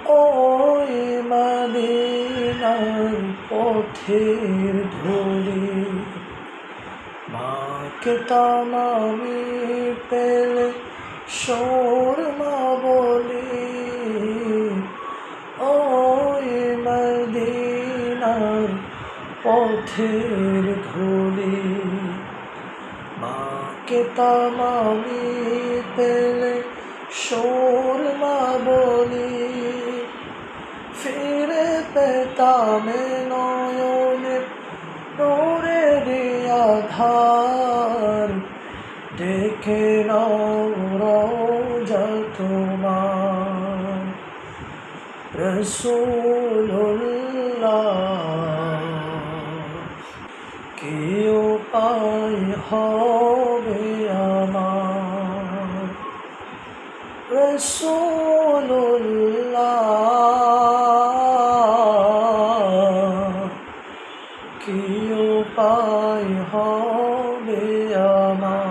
ওই মদিনার পথের ধুলি মাকে তামামি পেলে সুরমা বলি। ওই মদিনার পথের ধুলি মাকে তামামি পেলে সুরমা বলি। ফিরে পেতাম নয়নে নূরের আধার, ডেকে নাও রওজা তোমার। রাসূলুল্লাহ কি উপায় হবে আমার, রাসূলুল্লাহ কি উপায় হবে আমার।